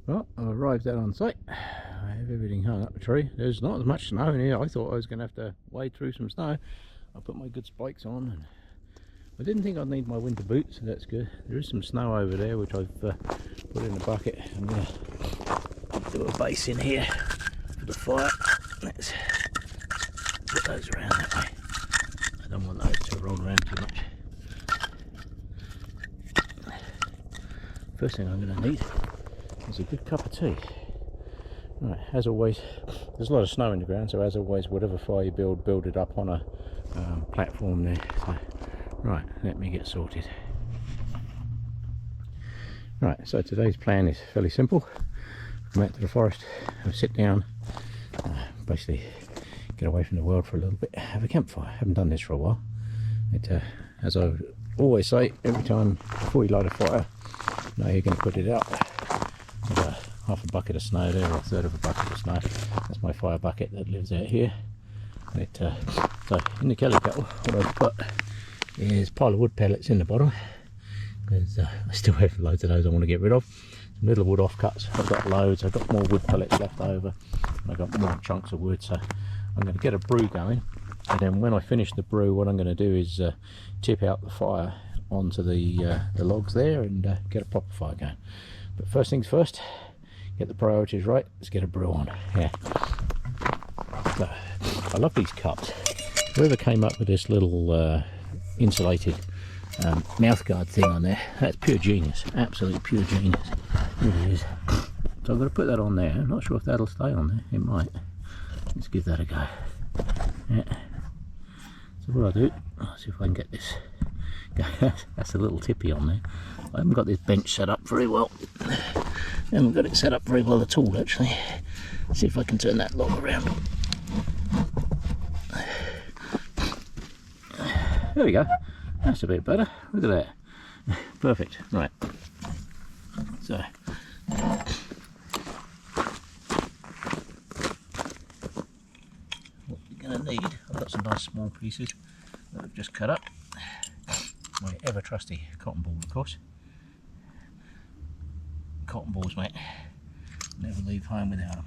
Well, I've arrived out on site. I have everything hung up the tree. There's not as much snow in here. I thought I was going to have to wade through some snow. I put my good spikes on, and I didn't think I'd need my winter boots, so that's good. There is some snow over there which I've put in a bucket. I'm going to do a base in here for the fire. Let's put those around that way. I don't want those to roll around too much. First thing I'm going to need is a good cup of tea. Right, as always, there's a lot of snow in the ground, so as always, whatever fire you build it up on a platform there. So, right, let me get sorted. Right, so today's plan is fairly simple. Come out to the forest, have a sit down, basically get away from the world for a little bit, have a campfire. I haven't done this for a while. As I always say, every time before you light a fire, you know you're going to put it out. Half a bucket of snow there, or a third of a bucket of snow. That's my fire bucket that lives out here. So in the kelly kettle, what I've put is a pile of wood pellets in the bottom. There's, I still have loads of those I want to get rid of. Some little wood offcuts. I've got loads. I've got more wood pellets left over. I've got more chunks of wood, so I'm going to get a brew going. And then when I finish the brew, what I'm going to do is tip out the fire onto the logs there and get a proper fire going. But first things first, get the priorities right. Let's get a brew on. Yeah. So, I love these cups. Whoever came up with this little insulated mouth guard thing on there, that's pure genius. Absolute pure genius. It really is. So I'm going to put that on there. I'm not sure if that'll stay on there. It might. Let's give that a go. Yeah. So what I'll do, I'll see if I can get this. That's a little tippy on there. I haven't got this bench set up very well. I haven't got it set up very well at all, actually. Let's see if I can turn that log around. There we go. That's a bit better. Look at that. Perfect. Right. So. What you're going to need, I've got some nice small pieces that I've just cut up. My ever trusty cotton ball, of course. Cotton balls, mate. Never leave home without them.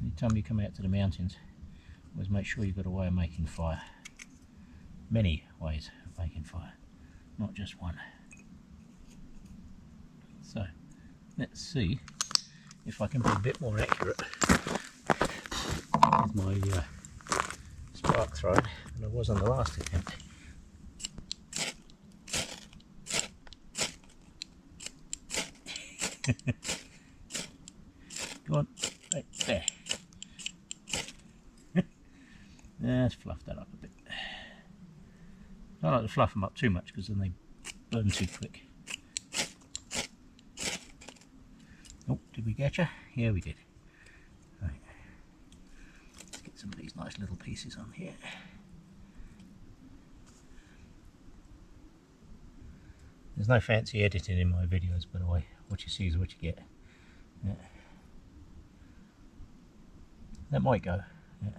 Anytime you come out to the mountains, always make sure you've got a way of making fire. Many ways of making fire, not just one. So, let's see if I can be a bit more accurate with my spark throw than I was on the last attempt. Go on, right there. Let's fluff that up a bit. I don't like to fluff them up too much because then they burn too quick. Oh, did we get you? Yeah, we did. Right. Let's get some of these nice little pieces on here. There's no fancy editing in my videos, by the way. What you see is what you get. Yeah. That might go. Yeah.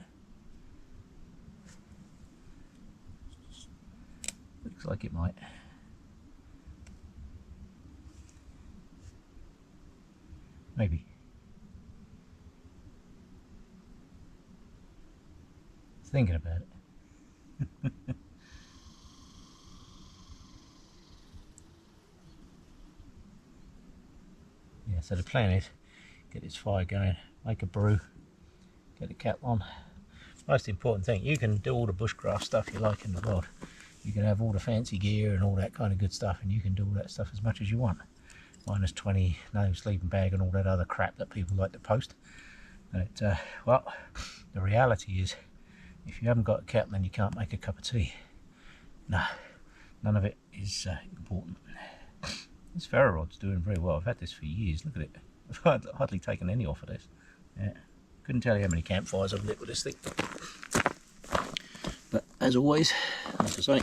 Looks like it might. Maybe. Thinking about it. Yeah, so the plan is get this fire going, make a brew, get the kettle on. Most important thing, you can do all the bushcraft stuff you like in the world. You can have all the fancy gear and all that kind of good stuff, and you can do all that stuff as much as you want. -20, no sleeping bag and all that other crap that people like to post. But, well, the reality is, if you haven't got a kettle, then you can't make a cup of tea. No, none of it is important. This ferro rod's doing very well. I've had this for years. Look at it. I've hardly taken any off of this. Yeah. Couldn't tell you how many campfires I've lit with this thing. But as always, like I say,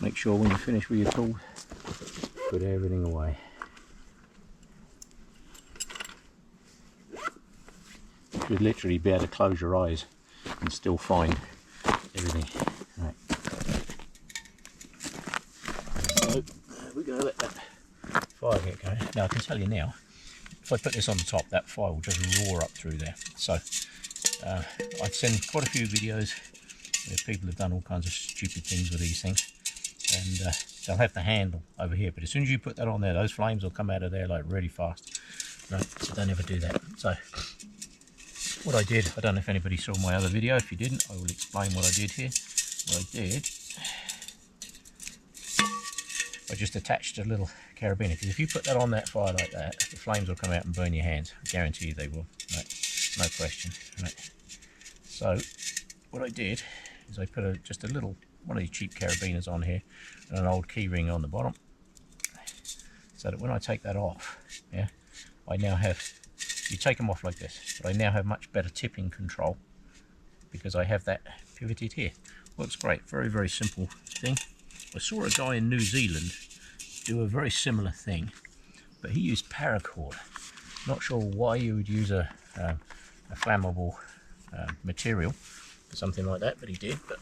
make sure when you finish with your tool, put everything away. You should literally be able to close your eyes and still find everything. Right. So we're going to let that fire get going. Now I can tell you now, if I put this on the top, that fire will just roar up through there. So I've seen quite a few videos where people have done all kinds of stupid things with these things, and they'll have the handle over here, but as soon as you put that on there, those flames will come out of there like really fast. Right, so don't ever do that. So what I did, I don't know if anybody saw my other video. If you didn't, I will explain what I did here. What I did, I just attached a little carabiner, because if you put that on that fire like that, the flames will come out and burn your hands. I guarantee you they will. Right, no question. Right. So what I did is I put just a little one of these cheap carabiners on here and an old key ring on the bottom, so that when I take that off, yeah, I now have, you take them off like this, but I now have much better tipping control because I have that pivoted here. Works great. Very, very simple thing. I saw a guy in New Zealand do a very similar thing, but he used paracord. Not sure why you would use a flammable material for something like that, but he did. But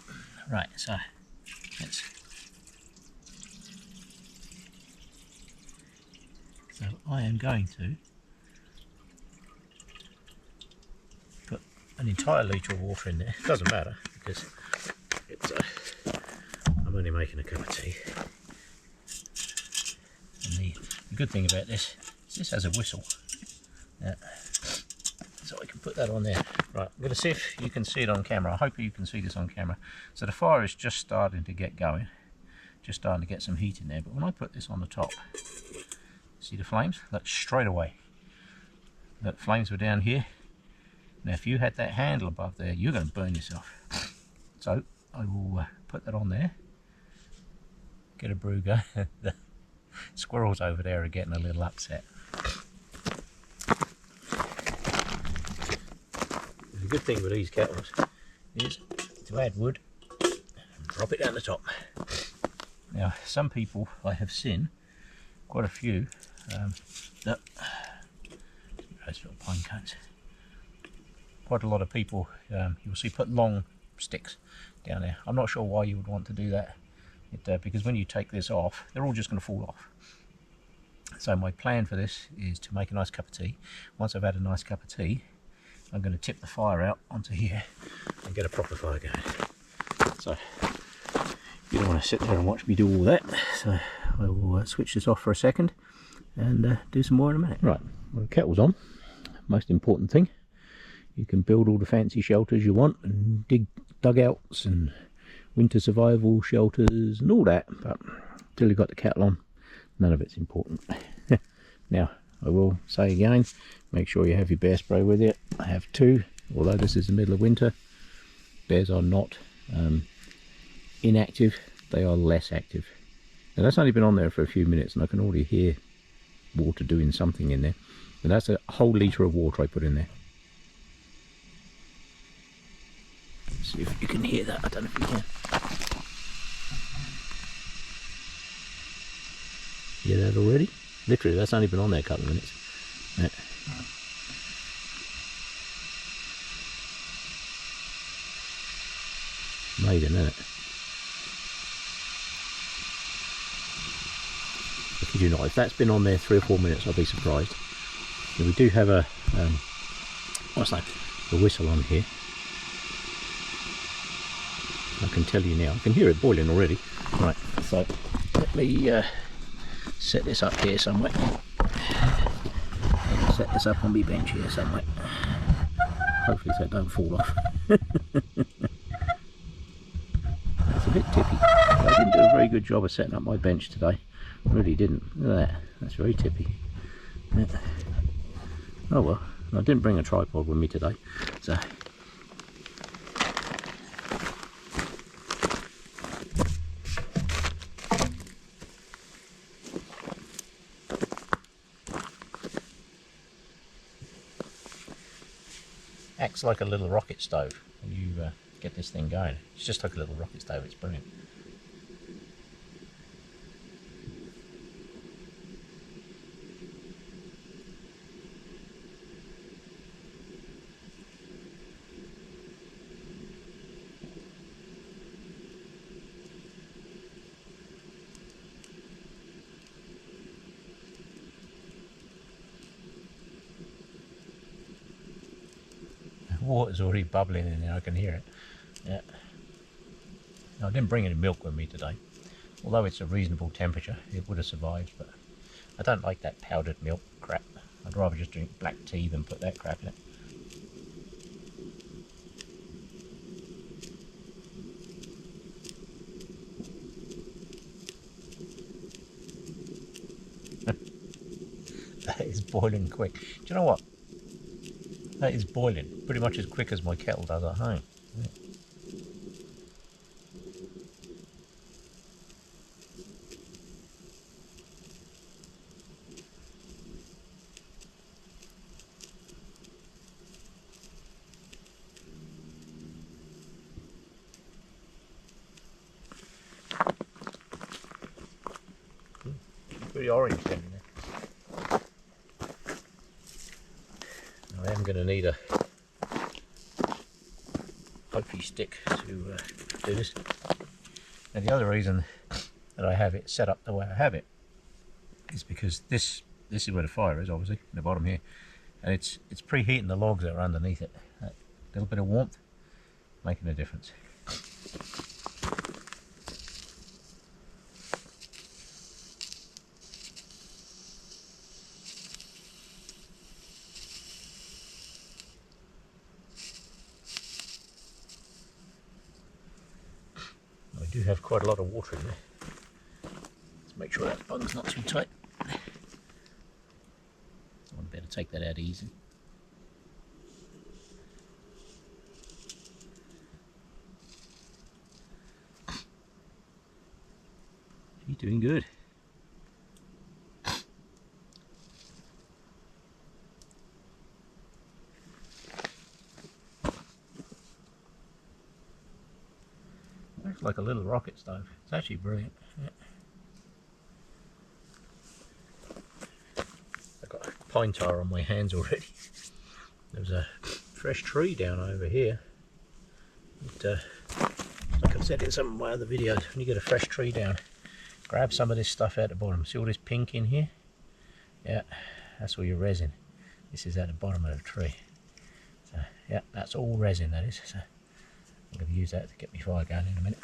right, so let's. So I am going to put an entire litre of water in there. It doesn't matter because it's I'm only making a cup of tea. And the good thing about this is this has a whistle. So I can put that on there. Right, I'm going to see if you can see it on camera. I hope you can see this on camera. So the fire is just starting to get going, just starting to get some heat in there. But when I put this on the top, see the flames? Look, straight away. Look, flames were down here. Now if you had that handle above there, you're going to burn yourself. So I will put that on there. Get a brew going. The squirrels over there are getting a little upset. The good thing with these kettles is to add wood and drop it down the top. Now some people I have seen, quite a few, that those little pine cones. Quite a lot of people you'll see put long sticks down there. I'm not sure why you would want to do that, because when you take this off, they're all just going to fall off. So my plan for this is to make a nice cup of tea. Once I've had a nice cup of tea, I'm going to tip the fire out onto here and get a proper fire going. So you don't want to sit there and watch me do all that, so I will switch this off for a second and do some more in a minute. Right, well, the kettle's on. Most important thing, you can build all the fancy shelters you want and dig dugouts and winter survival shelters and all that, but until you've got the kettle on, none of it's important. Now I will say again, make sure you have your bear spray with you. I have two, although this is the middle of winter. Bears are not inactive, they are less active. Now that's only been on there for a few minutes and I can already hear water doing something in there. And that's a whole litre of water I put in there. See if you can hear that. I don't know if you can. Hear that already? Literally, that's only been on there a couple of minutes. Yeah. Amazing, isn't it? I kid you not, if that's been on there 3 or 4 minutes, I'll be surprised. And we do have a what's that? The whistle on here. I can tell you now, I can hear it boiling already. Right, so let me set this up here somewhere. Set this up on my bench here somewhere. Hopefully that don't fall off. It's a bit tippy. I didn't do a very good job of setting up my bench today. I really didn't. Look at that. That's very tippy. Yeah. Oh well, I didn't bring a tripod with me today, so. Acts like a little rocket stove when you get this thing going. It's just like a little rocket stove, it's brilliant. water's already bubbling in there, I can hear it. Yeah. Now, I didn't bring any milk with me today. Although it's a reasonable temperature, it would have survived, but I don't like that powdered milk crap. I'd rather just drink black tea than put that crap in it. That is boiling quick. Do you know what? That is boiling pretty much as quick as my kettle does at home. Yeah. Pretty orange then. I am going to need a pokey stick to do this. Now the other reason that I have it set up the way I have it is because this is where the fire is, obviously, in the bottom here, and it's preheating the logs that are underneath it. That little bit of warmth making a difference. I do have quite a lot of water in there. Let's make sure that bung's not too tight. I better take that out easy. You're doing good. Looks like a little rocket stove. It's actually brilliant. Yeah. I've got pine tar on my hands already. There's a fresh tree down over here. Like I've said in some of my other videos, when you get a fresh tree down, grab some of this stuff out the bottom. See all this pink in here? Yeah, that's all your resin. This is at the bottom of the tree. So yeah, that's all resin, that is. So I'm going to use that to get my fire going in a minute.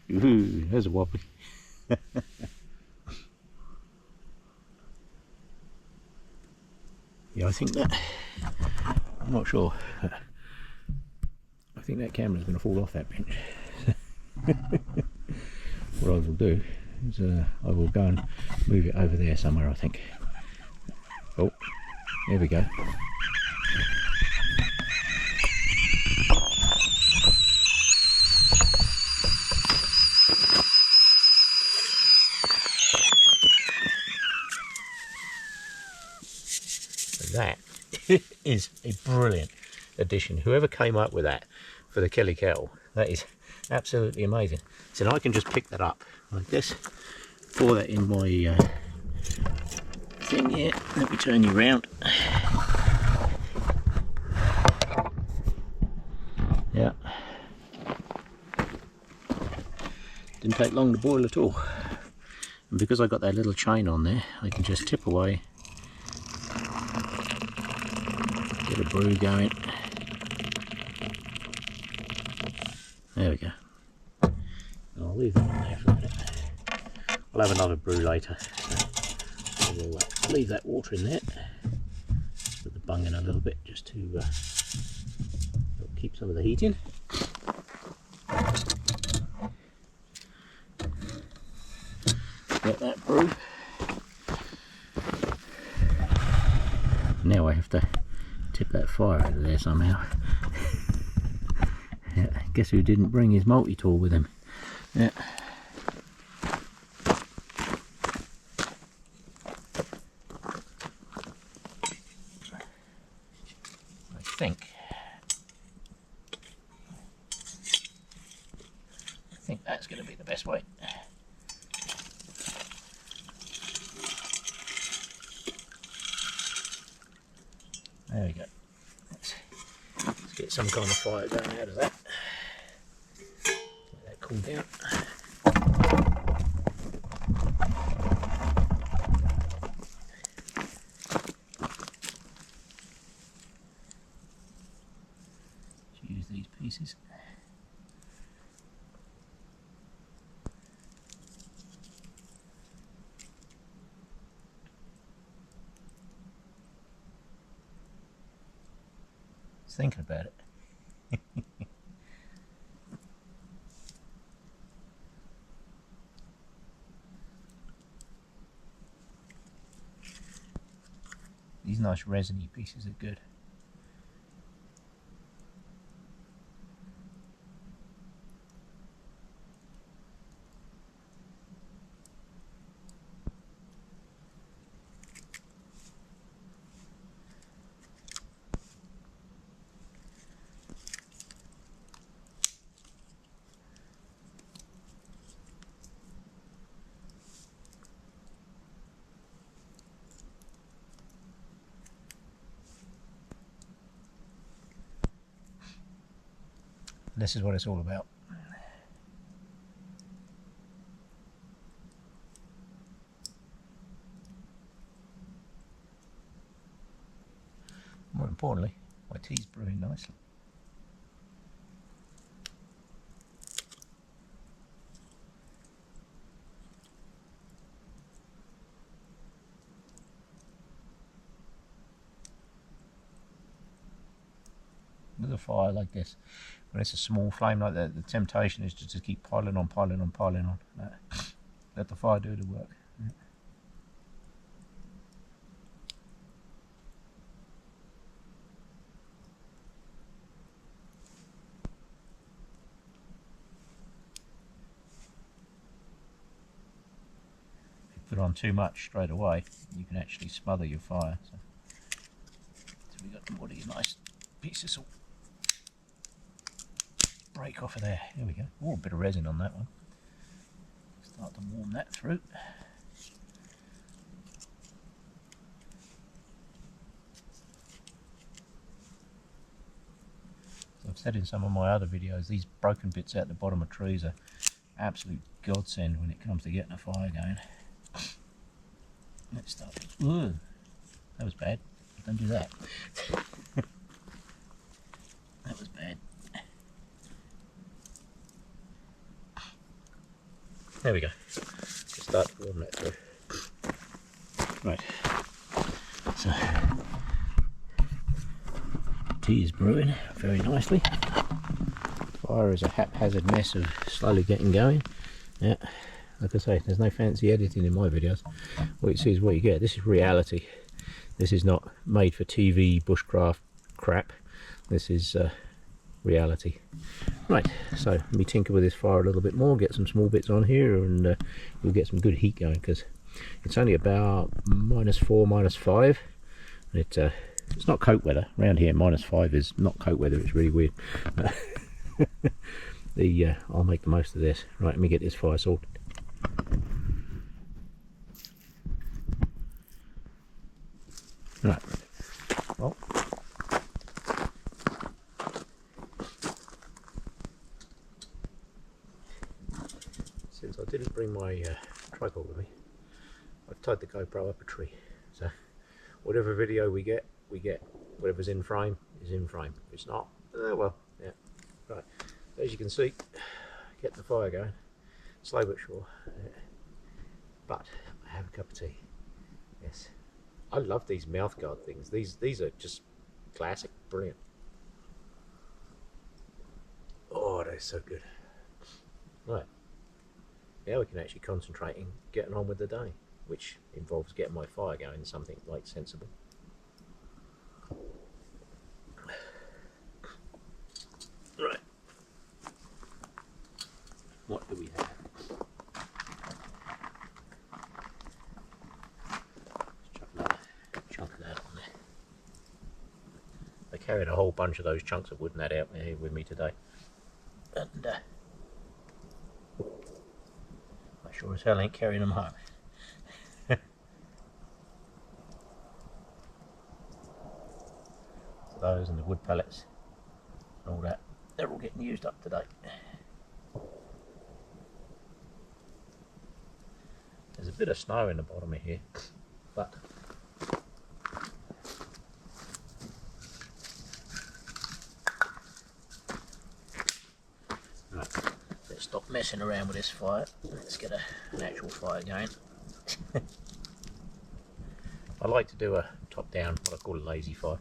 Ooh, there's a whoppy. Yeah, I think that, I'm not sure, I think that camera's going to fall off that bench. What I will do is I will go and move it over there somewhere, I think. Oh, there we go. That is a brilliant addition. Whoever came up with that for the Kelly kettle, that is absolutely amazing. So now I can just pick that up like this, pour that in my thing here. Let me turn you around. Yeah, didn't take long to boil at all. And because I got that little chain on there, I can just tip away. Get a brew going. There we go. I'll leave that on there for a minute. I'll have another brew later. So I will leave that water in there. Put the bung in a little bit just to keep some of the heat in. Get that brew. Now I have to tip that fire out of there somehow. Yeah, guess who didn't bring his multi-tool with him? Yeah. I think that's going to be the best way. some kind of fire going out of that. Let that cool down. Just use these pieces. Thinking about it. These nice resiny pieces are good. This is what it's all about. More importantly, my tea's brewing nicely. With a fire like this, when it's a small flame like that, the temptation is just to keep piling on. Let the fire do the work. If you put on too much straight away, you can actually smother your fire. So we got more of these nice pieces. Break off of there. Here we go. Oh, a bit of resin on that one. Start to warm that through. As I've said in some of my other videos, these broken bits out the bottom of trees are absolute godsend when it comes to getting a fire going. Let's start. Ooh, that was bad. Don't do that. That was bad. There we go. Just start to warm that through. Right. So tea is brewing very nicely. Fire is a haphazard mess of slowly getting going. Yeah. Like I say, there's no fancy editing in my videos. What you see is what you get. This is reality. This is not made for TV bushcraft crap. This is reality. Right, so let me tinker with this fire a little bit more, get some small bits on here, and we'll get some good heat going, because it's only about -4, -5. It's not coat weather around here. -5 is not coat weather. It's really weird. I'll make the most of this. Right, let me get this fire sorted. Right. Well, since I didn't bring my tripod with me, I've tied the GoPro up a tree. So whatever video we get. Whatever's in frame is in frame. If it's not, well, yeah. Right. As you can see, get the fire going. Slow but sure. But I have a cup of tea. Yes. I love these mouthguard things. These are just classic, brilliant. Oh, they're so good. Right. Now we can actually concentrate on getting on with the day, which involves getting my fire going, something like sensible. Right. What do we have? I carried a whole bunch of those chunks of wood and that out here with me today, and I sure as hell ain't carrying them home. So those and the wood pellets. and all that, they're all getting used up to date. There's a bit of snow in the bottom of here, but right, let's stop messing around with this fire. Let's get an actual fire going. I like to do a top down, what I call a lazy fire,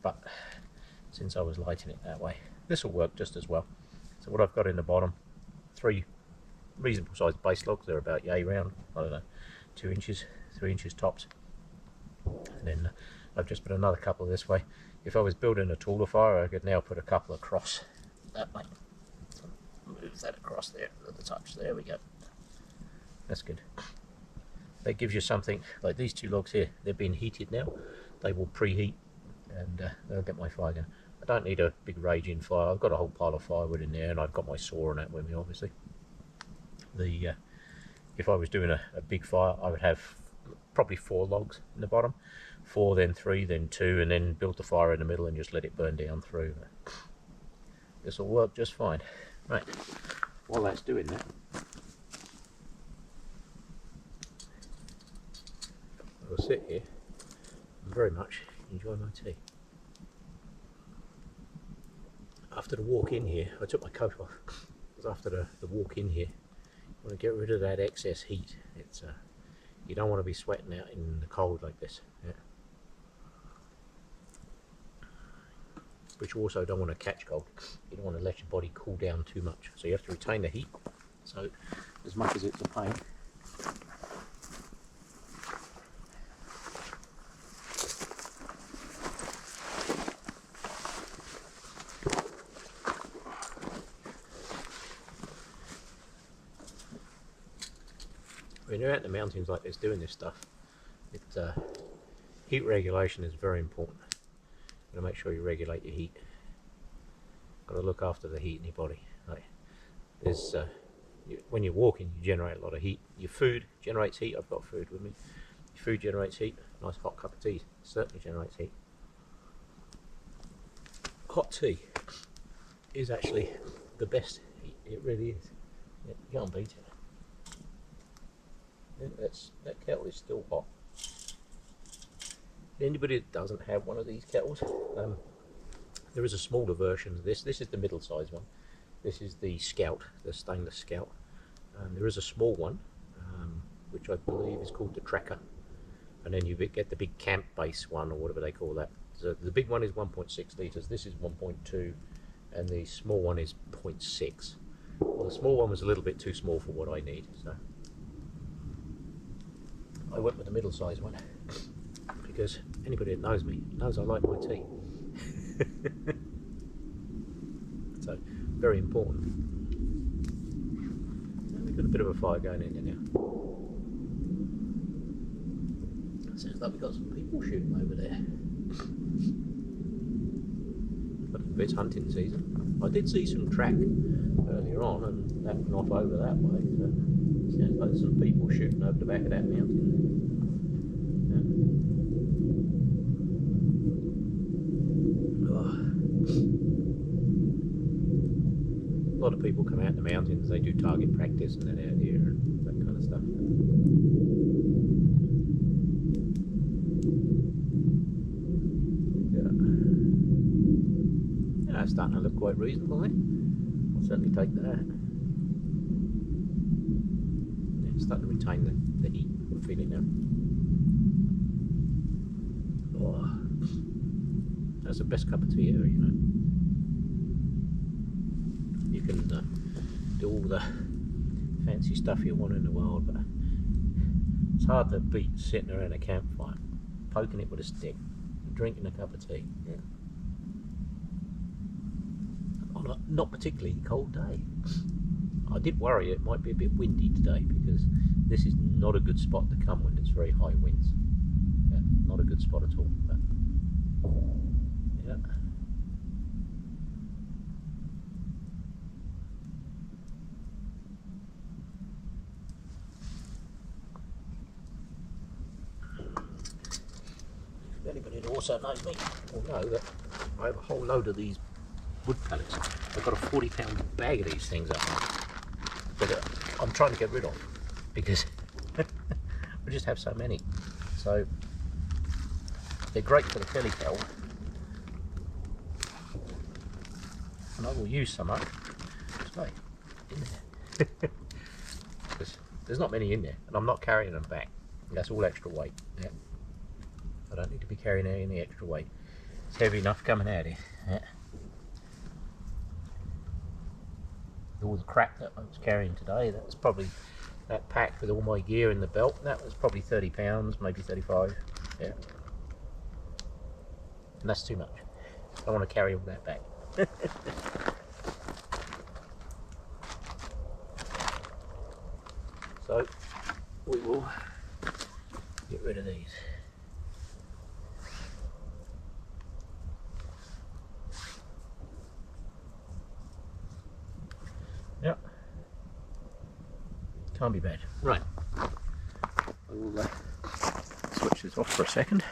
but since I was lighting it that way, this will work just as well. So what I've got in the bottom, 3 reasonable sized base logs. They're about yay round, I don't know, 2 inches, 3 inches tops. And then I've just put another couple this way. If I was building a taller fire, I could now put a couple across that way. Move that across there at the touch. There we go. That's good. That gives you something like these 2 logs here. They've been heated now. They will preheat, and they'll get my fire going. I don't need a big raging fire. I've got a whole pile of firewood in there, and I've got my saw on that with me, obviously. If I was doing a big fire, I would have probably 4 logs in the bottom, 4, then 3, then 2, and then build the fire in the middle and just let it burn down through. This will work just fine. Right, while that's doing that, I'll sit here and very much enjoy my tea. After the walk in here, I took my coat off, because after the walk in here, you want to get rid of that excess heat. It's you don't want to be sweating out in the cold like this. Yeah. But you also don't want to catch cold. You don't want to let your body cool down too much. So you have to retain the heat. So as much as it's a pain, when you're out in the mountains like this doing this stuff, heat regulation is very important. You've got to make sure you regulate your heat. Got to look after the heat in your body. Like there's, when you're walking, you generate a lot of heat. Your food generates heat. I've got food with me. Your food generates heat. A nice hot cup of tea certainly generates heat. Hot tea is actually the best heat. It really is. You can't beat it. That kettle is still hot. Anybody that doesn't have one of these kettles, there is a smaller version of this. This is the middle size one. This is the Scout, the stainless Scout. There is a small one, which I believe is called the Tracker. And then you get the big camp base one, or whatever they call that. So the big one is 1.6 litres, this is 1.2, and the small one is 0.6. Well, the small one was a little bit too small for what I need, so I went with the middle size one, because anybody that knows me knows I like my tea. So, very important. And we've got a bit of a fire going in there now. Sounds like we've got some people shooting over there. But it's hunting season. I did see some track earlier on, and that went off over that way, so sounds like there's some people shooting over the back of that mountain. A lot of people come out in the mountains, they do target practice and then out here and that kind of stuff. Yeah, it's starting to look quite reasonable, eh? I'll certainly take that. Yeah, it's starting to retain the heat. I'm feeling now. Oh, that's the best cup of tea ever, you know. You can do all the fancy stuff you want in the world, but it's hard to beat sitting around a campfire, poking it with a stick, and drinking a cup of tea. Yeah. On a not particularly cold day. I did worry it might be a bit windy today, because this is not a good spot to come when it's very high winds. Yeah, not a good spot at all. But, yeah. Anybody that also knows me will know that I have a whole load of these wood pellets. I've got a 40-pound bag of these things up there, but I'm trying to get rid of because we just have so many. So they're great for the telly cow, and I will use some up. Right in there. There's not many in there, and I'm not carrying them back. That's all extra weight. Yeah. I don't need to be carrying any extra weight. It's heavy enough coming out here. Yeah. All the crap that I was carrying today, that's probably, that pack with all my gear in the belt, that was probably 30 pounds, maybe 35. Yeah. And that's too much. I don't want to carry all that back. So we will get rid of these. Yep. Can't be bad. Right. I will switch this off for a second.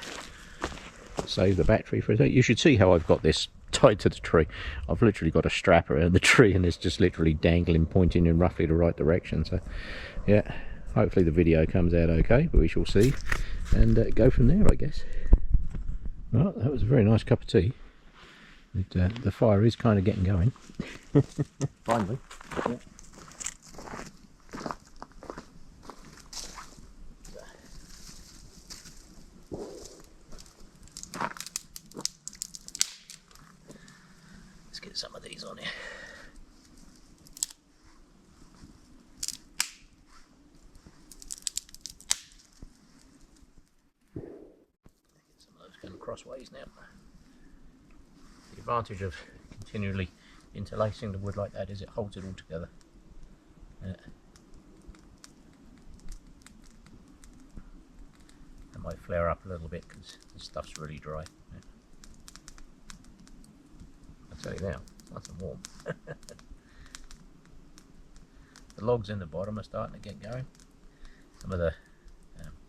Save the battery for a second. You should see how I've got this tied to the tree. I've literally got a strap around the tree and it's just literally dangling, pointing in roughly the right direction. So yeah, hopefully the video comes out okay, but we shall see and go from there, I guess. Well, that was a very nice cup of tea. The fire is kind of getting going. Finally. Yeah. Let's get some of these on here. Get some of those going crossways now. The advantage of continually interlacing the wood like that is it holds it all together. Yeah. It might flare up a little bit because this stuff's really dry. Yeah. I'll tell you now, it's nice and warm. The logs in the bottom are starting to get going. Some of the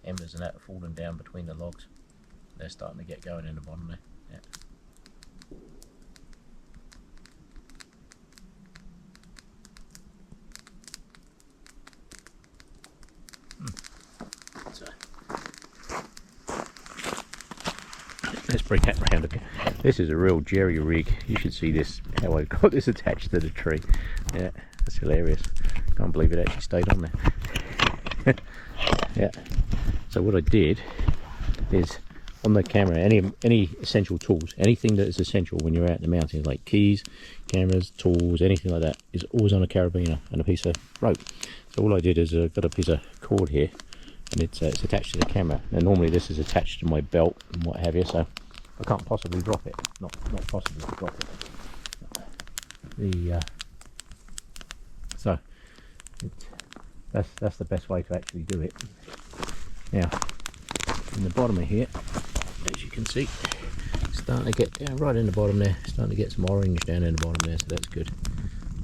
embers and that are falling down between the logs. They're starting to get going in the bottom there. Yeah. So let's bring that round again. This is a real jerry rig. You should see this, how I've got this attached to the tree. Yeah, that's hilarious. Can't believe it actually stayed on there. Yeah. So what I did is on the camera, any essential tools, anything that is essential when you're out in the mountains, like keys, cameras, tools, anything like that, is always on a carabiner and a piece of rope. So all I did is got a piece of cord here, and it's attached to the camera. Now normally this is attached to my belt and what have you, so I can't possibly drop it. Not possible to drop it. That's the best way to actually do it. Now in the bottom of here, as you can see, it's starting to get down right in the bottom there, starting to get some orange down in the bottom there, so that's good.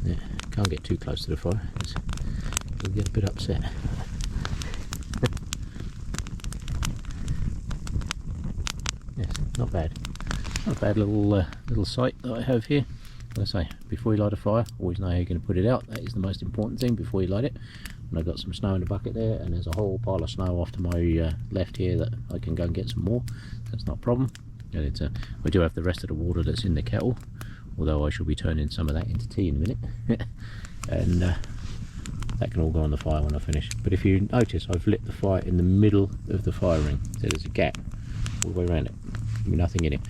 Yeah, can't get too close to the fire because you'll get a bit upset. Yes, not bad. Not a bad little site that I have here. As I say, before you light a fire, always know how you're going to put it out. That is the most important thing before you light it. And I've got some snow in the bucket there, and there's a whole pile of snow off to my left here that I can go and get some more. That's not a problem. And I do have the rest of the water that's in the kettle, although I shall be turning some of that into tea in a minute. And that can all go on the fire when I finish. But if you notice, I've lit the fire in the middle of the fire ring, so there's a gap all the way around it. Nothing in it.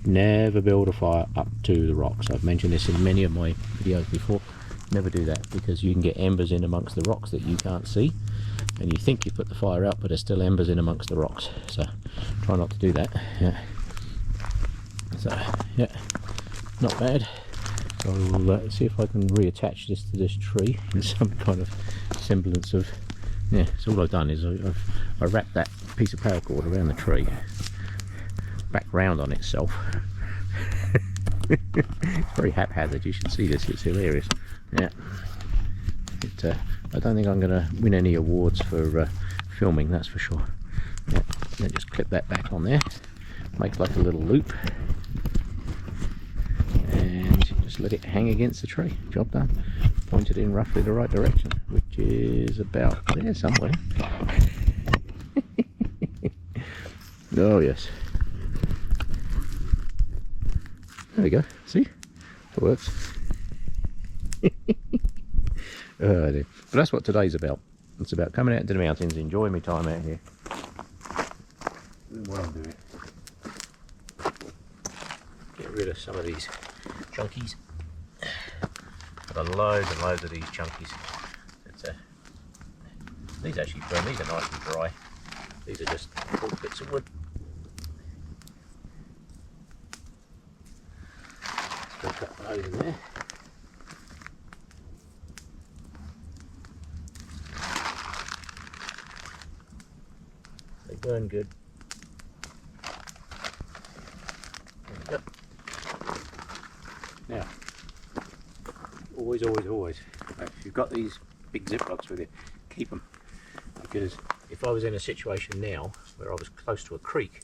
Never build a fire up to the rocks. I've mentioned this in many of my videos before. Never do that, because you can get embers in amongst the rocks that you can't see, and you think you put the fire out, but there's still embers in amongst the rocks. So try not to do that. Yeah. So yeah, not bad. So I'll see if I can reattach this to this tree in some kind of semblance of, yeah. So all I've done is I wrapped that piece of paracord around the tree, back round on itself. It's very haphazard. You should see this. It's hilarious. Yeah. I don't think I'm going to win any awards for filming, that's for sure. Yeah. Then just clip that back on there. Make like a little loop. just let it hang against the tree. Job done. Point it in roughly the right direction, which is about there somewhere. Oh yes. There we go. See? It works. Oh dear. But that's what today's about. It's about coming out into the mountains, enjoying my time out here. What I'm doing. Get rid of some of these chunkies. Got loads and loads of these chunkies. These actually burn. These are nice and dry. These are just little bits of wood. Still cut those in there. They burn good. There we go. Now, always, if you've got these big Ziplocs with you, keep them. Because if I was in a situation now where I was close to a creek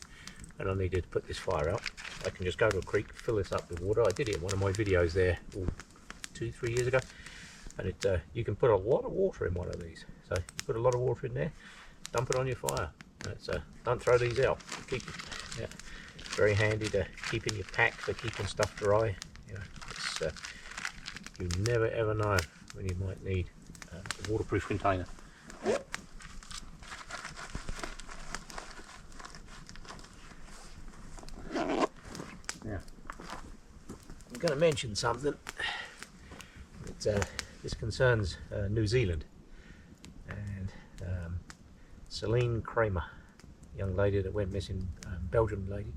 and I needed to put this fire out, I can just go to a creek, fill this up with water. I did it in one of my videos there 2-3 years ago, and you can put a lot of water in one of these. So you put a lot of water in there, dump it on your fire. Don't throw these out. Keep them. Yeah, very handy to keep in your pack for keeping stuff dry. You know, you never ever know when you might need a waterproof container. Now, I'm going to mention something. This concerns New Zealand, and Celine Kramer, young lady that went missing, Belgian lady,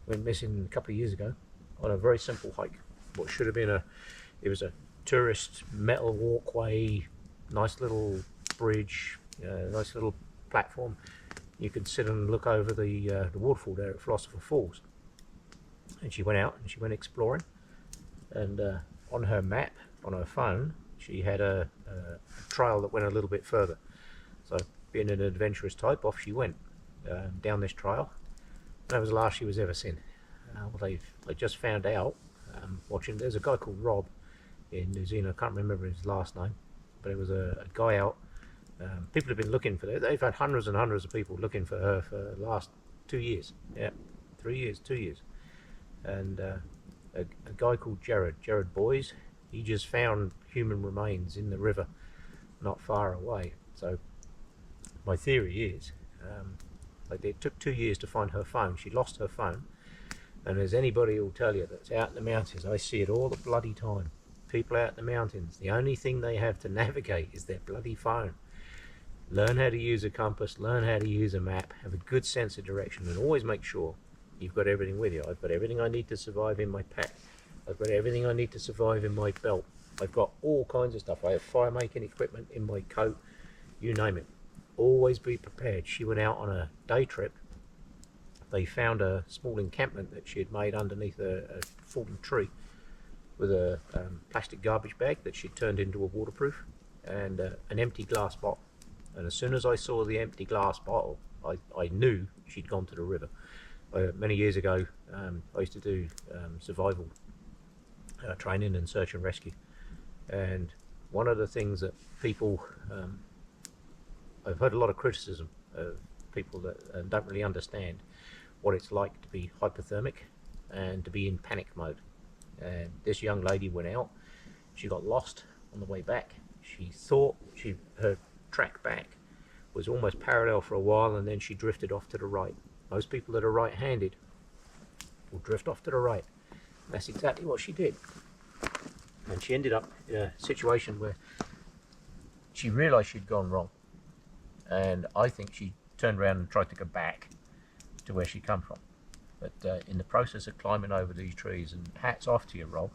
went missing a couple of years ago on a very simple hike. What should have been it was a tourist metal walkway, nice little bridge, nice little platform. You could sit and look over the waterfall there at Philosopher Falls. And she went out and she went exploring, and on her map, on her phone, she had a trail that went a little bit further. So being an adventurous type, off she went down this trail. That was the last she was ever seen. Well, they just found out, watching, there's a guy called Rob in New Zealand, I can't remember his last name, but it was a guy out. People have been looking for her. They've had hundreds and hundreds of people looking for her for the last 2 years. Yeah, 3 years, 2 years. And a guy called Jared Boys, he just found human remains in the river not far away. So my theory is, it took 2 years to find her phone. She lost her phone, and as anybody will tell you that's out in the mountains, I see it all the bloody time. People out in the mountains, the only thing they have to navigate is their bloody phone. Learn how to use a compass, learn how to use a map, have a good sense of direction, and always make sure you've got everything with you. I've got everything I need to survive in my pack. I've got everything I need to survive in my belt. I've got all kinds of stuff. I have fire making equipment in my coat, you name it. Always be prepared. She went out on a day trip. They found a small encampment that she had made underneath a fallen tree with a plastic garbage bag that she'd turned into a waterproof, and an empty glass bottle. And as soon as I saw the empty glass bottle, I knew she'd gone to the river. Many years ago, I used to do survival training and search and rescue, and one of the things that people, I've heard a lot of criticism of people that don't really understand what it's like to be hypothermic and to be in panic mode. And this young lady went out, she got lost on the way back. She thought her track back was almost parallel for a while, and then she drifted off to the right. Most people that are right-handed will drift off to the right. That's exactly what she did. And she ended up in a situation where she realized she'd gone wrong. And I think she turned around and tried to go back to where she'd come from. But in the process of climbing over these trees, and hats off to you, Rob,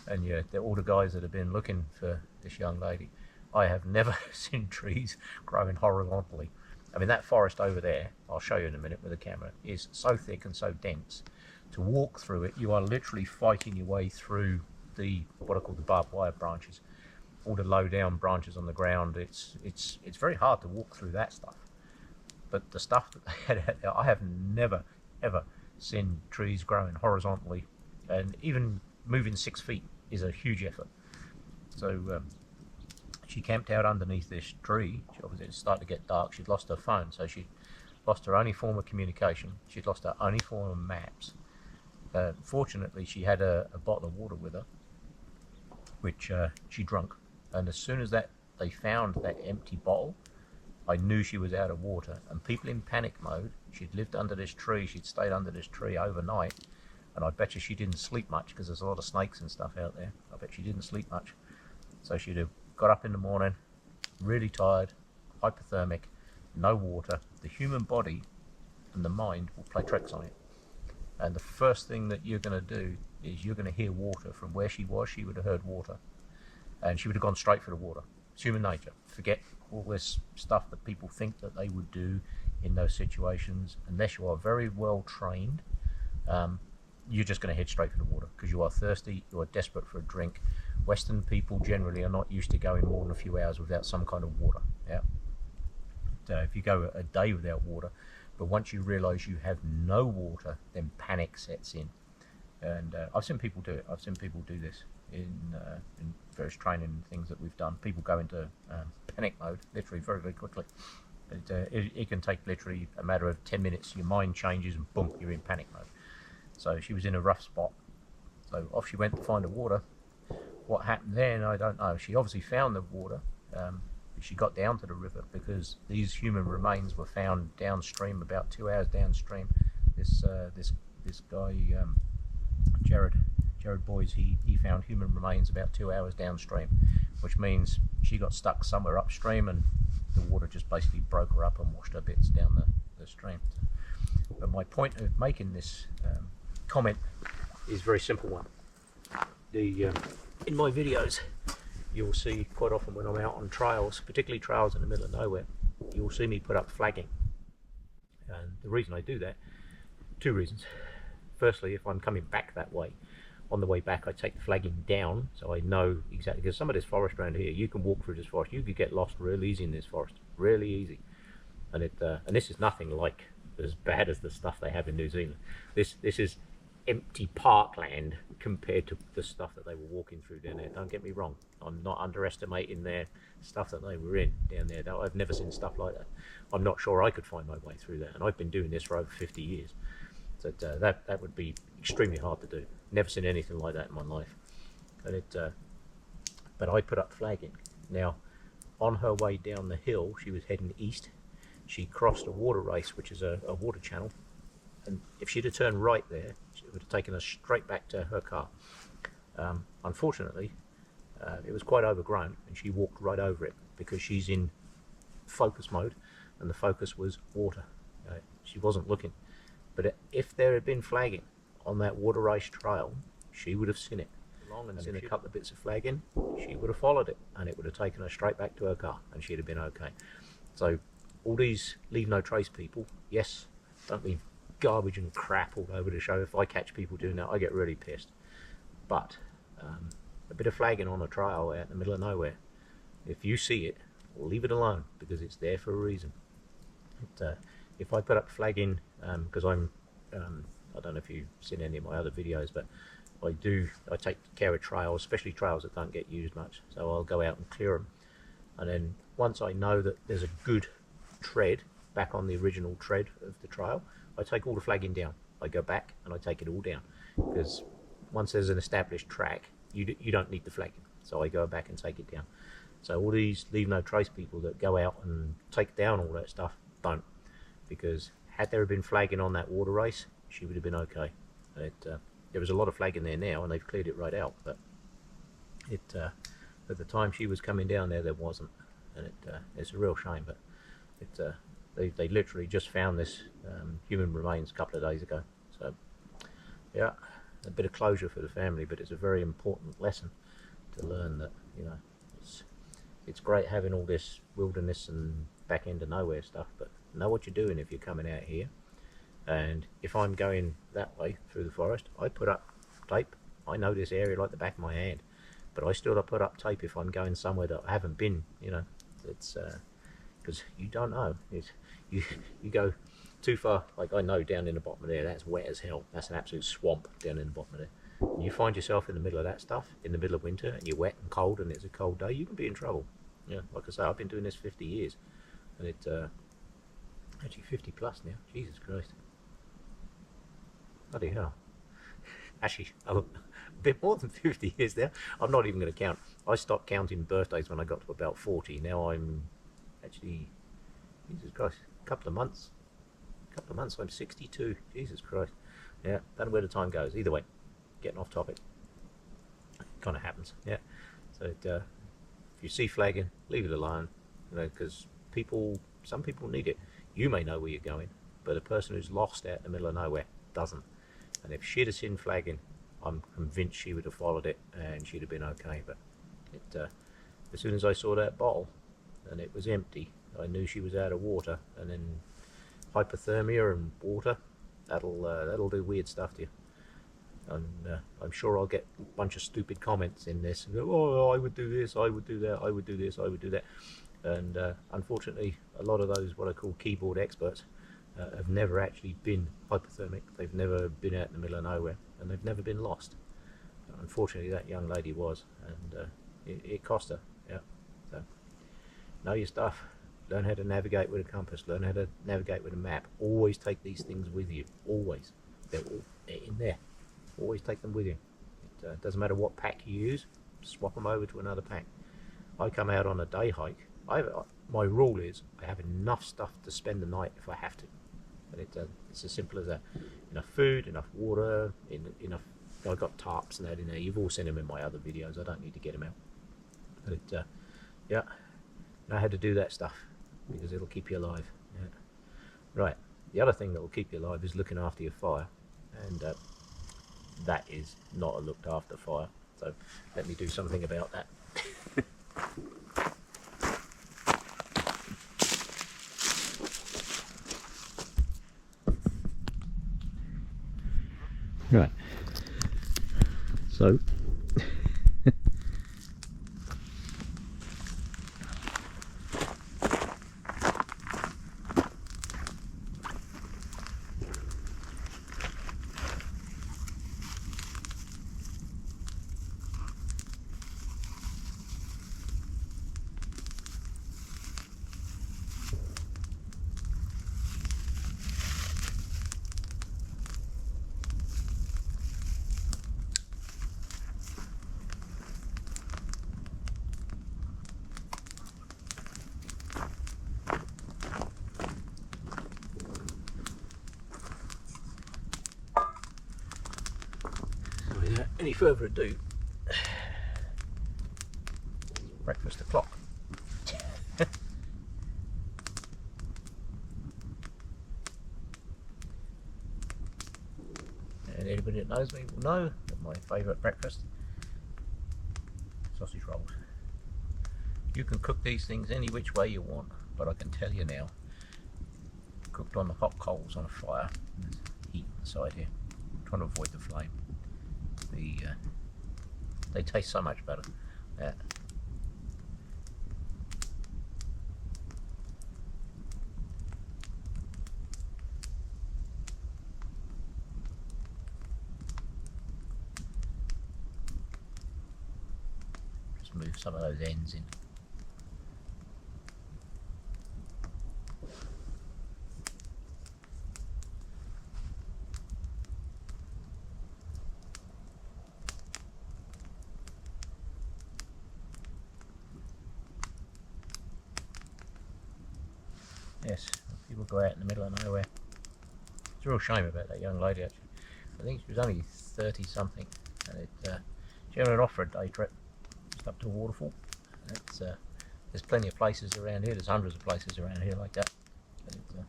and all the guys that have been looking for this young lady, I have never seen trees growing horizontally. I mean, that forest over there, I'll show you in a minute with the camera, is so thick and so dense. To walk through it, you are literally fighting your way through what I call the barbed wire branches, all the low down branches on the ground. It's very hard to walk through that stuff. But the stuff that they had out there, I have never ever seen trees growing horizontally and even moving 6 feet. is a huge effort. So she camped out underneath this tree. Obviously it started to get dark. She'd lost her phone, so she lost her only form of communication. She'd lost her only form of maps. Fortunately, she had a bottle of water with her, which she drank. And as soon as they found that empty bottle, I knew she was out of water. And people in panic mode, she'd lived under this tree, she'd stayed under this tree overnight, and I bet you she didn't sleep much because there's a lot of snakes and stuff out there. I bet she didn't sleep much. So she'd have got up in the morning, really tired, hypothermic, no water. The human body and the mind will play tricks on it. And the first thing that you're going to do is you're going to hear water. From where she was, she would have heard water. And she would have gone straight for the water. It's human nature. Forget all this stuff that people think that they would do in those situations. Unless you are very well trained, you're just going to head straight for the water because you are thirsty, you are desperate for a drink. Western people generally are not used to going more than a few hours without some kind of water. Yeah. So if you go a day without water, but once you realise you have no water, then panic sets in. And I've seen people do it. I've seen people do this in various training things that we've done. People go into panic mode literally very, very quickly. It can take literally a matter of 10 minutes. Your mind changes and boom, you're in panic mode. So she was in a rough spot. So off she went to find the water. What happened then, I don't know. She obviously found the water. She got down to the river because these human remains were found downstream, about 2 hours downstream. This guy, Jared Boys, he found human remains about 2 hours downstream, which means she got stuck somewhere upstream and the water just basically broke her up and washed her bits down the stream. But my point of making this comment is a very simple one. In my videos, you'll see quite often when I'm out on trails, particularly trails in the middle of nowhere, you'll see me put up flagging. And the reason I do that, two reasons. Firstly, if I'm coming back that way, on the way back I take the flagging down so I know exactly, because some of this forest around here, you can walk through this forest, you could get lost real easy in this forest, really easy. And this is nothing like as bad as the stuff they have in New Zealand. This is empty parkland compared to the stuff that they were walking through down there. Don't get me wrong, I'm not underestimating their stuff that they were in down there. I've never seen stuff like that. I'm not sure I could find my way through that, and I've been doing this for over 50 years. So that would be extremely hard to do. Never seen anything like that in my life. And but I put up flagging. Now, on her way down the hill, she was heading east. She crossed a water race, which is a water channel. And if she'd have turned right there, it would have taken her straight back to her car. Unfortunately, it was quite overgrown, and she walked right over it because she's in focus mode, and the focus was water. She wasn't looking. But if there had been flagging on that water race trail, she would have seen it. Along and seen a couple of bits of flagging, she would have followed it, and it would have taken her straight back to her car, and she'd have been okay. So all these leave no trace people, yes, don't leave garbage and crap all over the show. If I catch people doing that, I get really pissed. But a bit of flagging on a trail out in the middle of nowhere, if you see it, leave it alone, because it's there for a reason. If I put up flagging, because I don't know if you've seen any of my other videos, but I take care of trails, especially trails that don't get used much. So I'll go out and clear them, and then once I know that there's a good tread back on the original tread of the trail, I take all the flagging down. I go back and I take it all down, because once there's an established track, you don't need the flagging. So I go back and take it down. So all these leave no trace people that go out and take down all that stuff, don't. Because had there been flagging on that water race, she would have been okay. There was a lot of flagging there now, and they've cleared it right out. But at the time she was coming down there wasn't, and it's a real shame. But they literally just found this human remains a couple of days ago. So yeah, a bit of closure for the family, but it's a very important lesson to learn that, you know, it's great having all this wilderness and back into nowhere stuff, but know what you're doing if you're coming out here. And if I'm going that way through the forest, I put up tape. I know this area like the back of my hand, but I still put up tape if I'm going somewhere that I haven't been. You know, it's because you don't know. You go too far. Like I know down in the bottom of there, that's wet as hell. That's an absolute swamp down in the bottom of there. and you find yourself in the middle of that stuff in the middle of winter, and you're wet and cold, and it's a cold day, you can be in trouble. Yeah, like I say, I've been doing this 50 years, and it's actually 50 plus now. Jesus Christ, bloody hell. Actually, a bit more than 50 years now. I'm not even going to count. I stopped counting birthdays when I got to about 40. Now I'm actually, Jesus Christ, a couple of months I'm 62. Jesus Christ. Yeah, don't know where the time goes. Either way, getting off topic. Kind of happens. Yeah. So if you see flagging, leave it alone. You know, because some people need it. You may know where you're going, but a person who's lost out in the middle of nowhere doesn't. And if she'd have seen flagging, I'm convinced she would have followed it and she'd have been okay. But as soon as I saw that bottle and it was empty, I knew she was out of water. And then hypothermia and water, that'll do weird stuff to you. And I'm sure I'll get a bunch of stupid comments in this. And go, oh, I would do this, I would do that, I would do this, I would do that. And unfortunately, a lot of those what I call keyboard experts have never actually been hypothermic. They've never been out in the middle of nowhere, and they've never been lost. Unfortunately, that young lady was, and it cost her. Yeah. So know your stuff. Learn how to navigate with a compass. Learn how to navigate with a map. Always take these things with you. Always. They're in there. Always take them with you. It doesn't matter what pack you use. Swap them over to another pack. I come out on a day hike. My rule is I have enough stuff to spend the night if I have to. And it's as simple as that. Enough food, enough water, enough. I've got tarps and that in there. You've all seen them in my other videos. I don't need to get them out. But yeah, know how to do that stuff because it'll keep you alive. Yeah. Right. The other thing that will keep you alive is looking after your fire, and that is not a looked after fire. So let me do something about that. Right, so without any further ado, breakfast o'clock. And anybody that knows me will know that my favourite breakfast, sausage rolls. You can cook these things any which way you want, but I can tell you now, cooked on the hot coals on a fire, there's heat on the side here, I'm trying to avoid the flame. They taste so much better. Just move some of those ends in. Yes, people go out in the middle of nowhere. It's a real shame about that young lady actually. I think she was only 30 something, and she went off for a day trip just up to a waterfall. And there's plenty of places around here, there's hundreds of places around here like that. But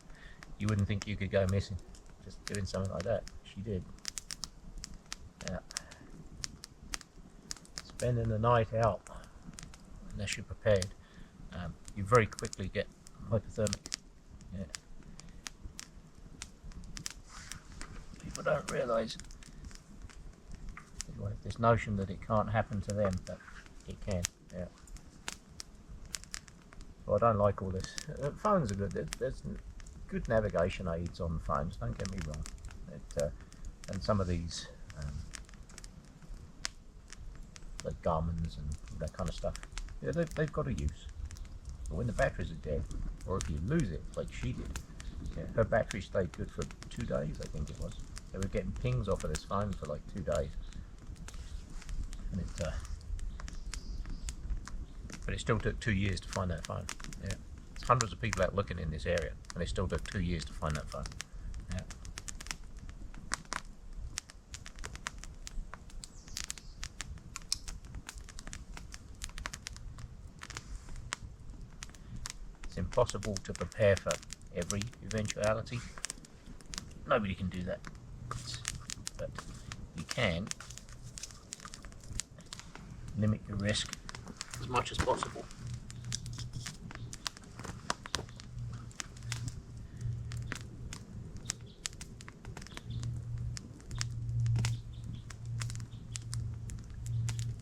you wouldn't think you could go missing just doing something like that. She did. Yeah. Spending the night out, unless you're prepared, you very quickly get hypothermic. Yeah. People don't realise this notion that it can't happen to them, but it can. Yeah. So I don't like all this. Phones are good. There's good navigation aids on phones. Don't get me wrong. And some of these like Garmin's and all that kind of stuff. Yeah, they've got a use. But when the batteries are dead, or if you lose it, like she did, yeah, her battery stayed good for 2 days, I think it was. They were getting pings off of this phone for like 2 days. And but it still took 2 years to find that phone. Yeah. There's hundreds of people out looking in this area, and it still took 2 years to find that phone. Yeah. It's impossible to prepare for every eventuality. Nobody can do that. But you can limit your risk as much as possible.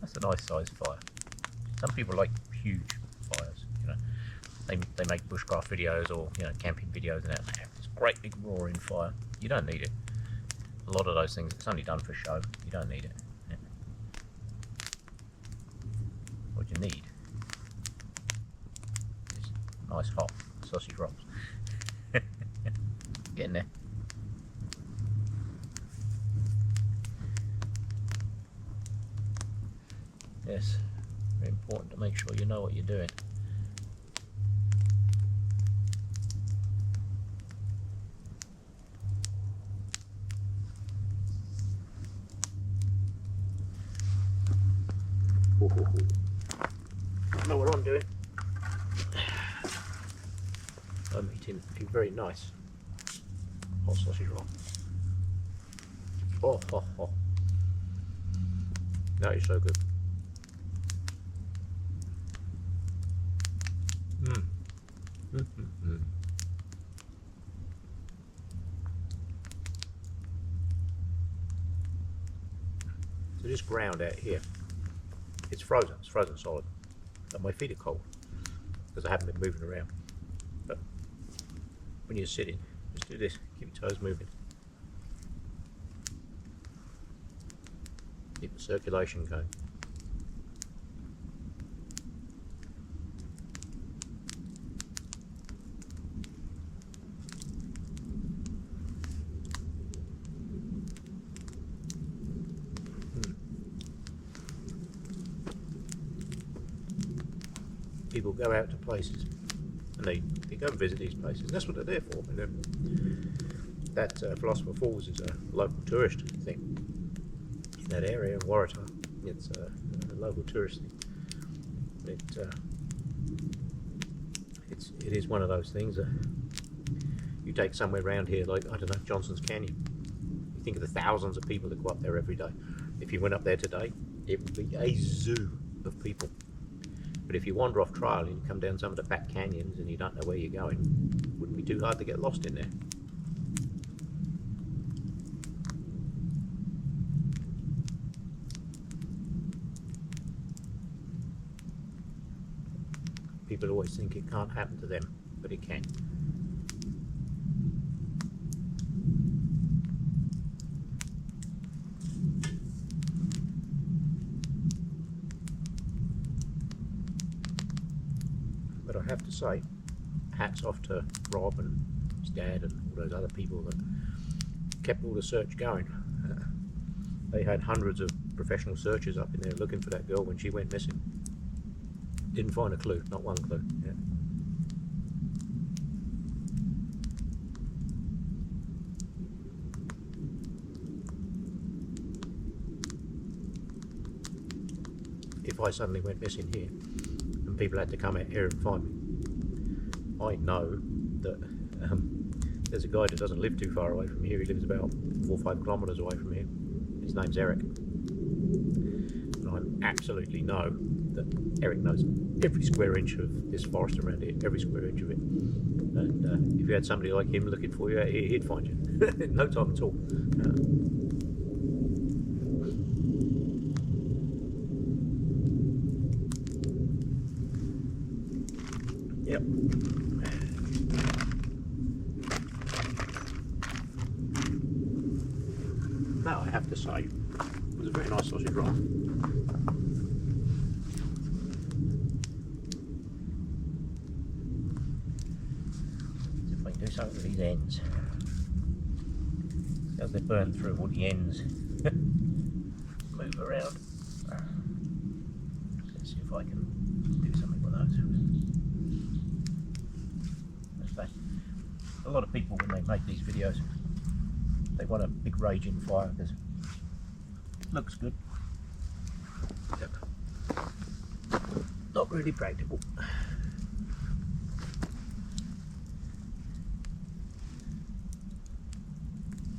That's a nice sized fire. Some people like huge fires, you know. They make bushcraft videos or, you know, camping videos and that. It's a great big roaring fire. You don't need it. A lot of those things, it's only done for show. You don't need it. Yeah. What you need is nice hot sausage rolls. Getting there. Yes, very important to make sure you know what you're doing. I know what I'm doing. I'm eating a very nice hot sausage roll. Oh, oh, oh. That is so good. So this ground out here, it's frozen solid. And my feet are cold because I haven't been moving around. But when you're sitting, just do this, keep your toes moving. Keep the circulation going. People go out to places and they go and visit these places. That's what they're there for. And that Philosopher Falls is a local tourist thing in that area of Waratah. It's a local tourist thing. It is one of those things that you take somewhere around here, like, I don't know, Johnson's Canyon. You think of the thousands of people that go up there every day. If you went up there today, it would be a zoo of people. But if you wander off trail and you come down some of the back canyons and you don't know where you're going, it wouldn't be too hard to get lost in there. People always think it can't happen to them, but it can. But I have to say, hats off to Rob and his dad and all those other people that kept all the search going. They had hundreds of professional searchers up in there looking for that girl when she went missing. Didn't find a clue, not one clue. Yeah. If I suddenly went missing here and people had to come out here and find me, I know that there's a guy that doesn't live too far away from here. He lives about 4 or 5 kilometres away from here. His name's Eric. And I absolutely know that Eric knows every square inch of this forest around here, every square inch of it. And if you had somebody like him looking for you out here, he'd find you. No time at all. Yep. Now I have to say, it was a very nice sausage roll. something with these ends. As they burn through all the ends. Move around. Let's see if I can do something with those. A lot of people, when they make these videos, they want a big raging fire because it looks good. Yep. Not really practical.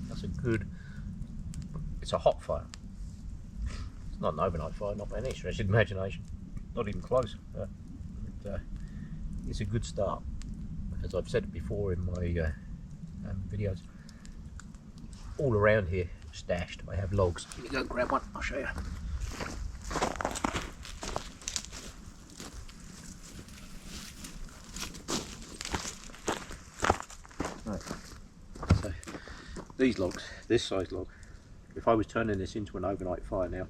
That's a good, it's a hot fire. It's not an overnight fire, not by any stretch of the imagination. Not even close. It's a good start. As I've said before in my videos, all around here stashed I have logs. Can you go grab one? I'll show you. Right. So these logs, this size log, if I was turning this into an overnight fire now,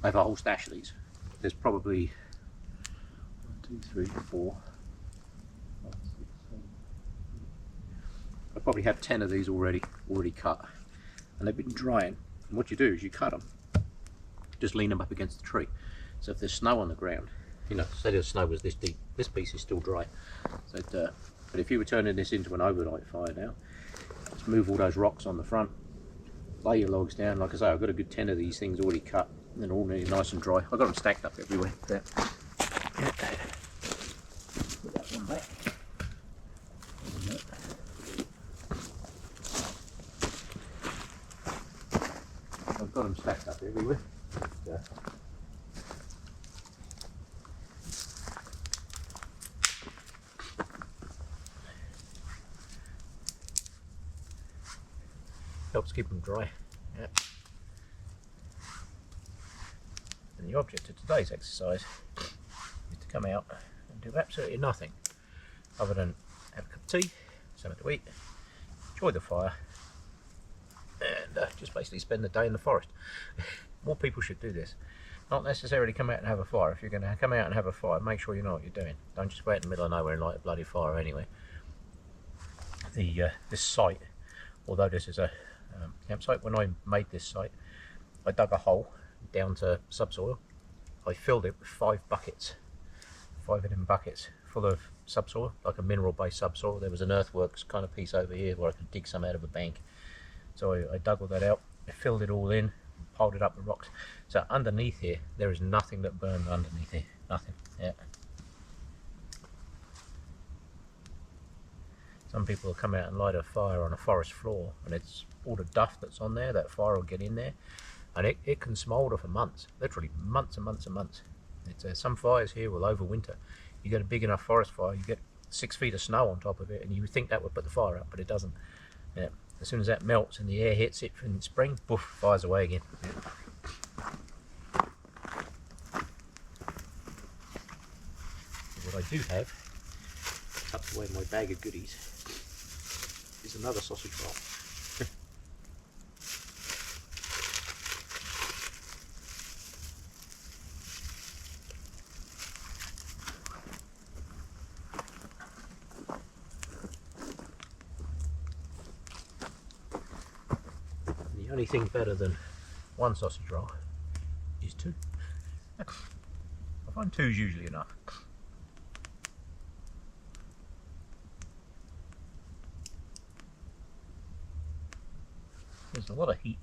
I have a whole stash of these. There's probably 1, 2, 3, 4. I probably have 10 of these already cut, and they've been drying. And what you do is you cut them, just lean them up against the tree. So if there's snow on the ground, you know, say the snow was this deep, this piece is still dry. So but if you were turning this into an overnight fire now, just move all those rocks on the front, lay your logs down. Like I say, I've got a good 10 of these things already cut, and they're all nearly nice and dry. I've got them stacked up everywhere. Yeah. Put that one back. I've got them stacked up everywhere. Yeah. Helps keep them dry. Yeah. And the object of today's exercise is to come out and do absolutely nothing other than have a cup of tea, something to eat, enjoy the fire, and just basically spend the day in the forest. More people should do this. Not necessarily come out and have a fire. If you're going to come out and have a fire, make sure you know what you're doing. Don't just go out in the middle of nowhere and light a bloody fire anyway. This site, although this is a campsite, when I made this site, I dug a hole down to subsoil. I filled it with 5 buckets, 5 of them buckets full of subsoil, like a mineral based subsoil. There was an earthworks kind of piece over here where I could dig some out of a bank. So I dug all that out, I filled it all in, piled it up with rocks. So underneath here, there is nothing that burned underneath here, nothing. Yeah. Some people will come out and light a fire on a forest floor, and it's all the duff that's on there, that fire will get in there, and it can smoulder for months, literally months and months and months. Some fires here will overwinter. You get a big enough forest fire, you get 6 feet of snow on top of it, and you would think that would put the fire out, but it doesn't. Yeah. As soon as that melts and the air hits it in spring, poof, fires away again. Yeah. What I do have, tucked away in my bag of goodies, is another sausage roll. The only thing better than 1 sausage roll is 2. I find 2 is usually enough. There's a lot of heat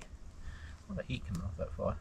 coming off that fire.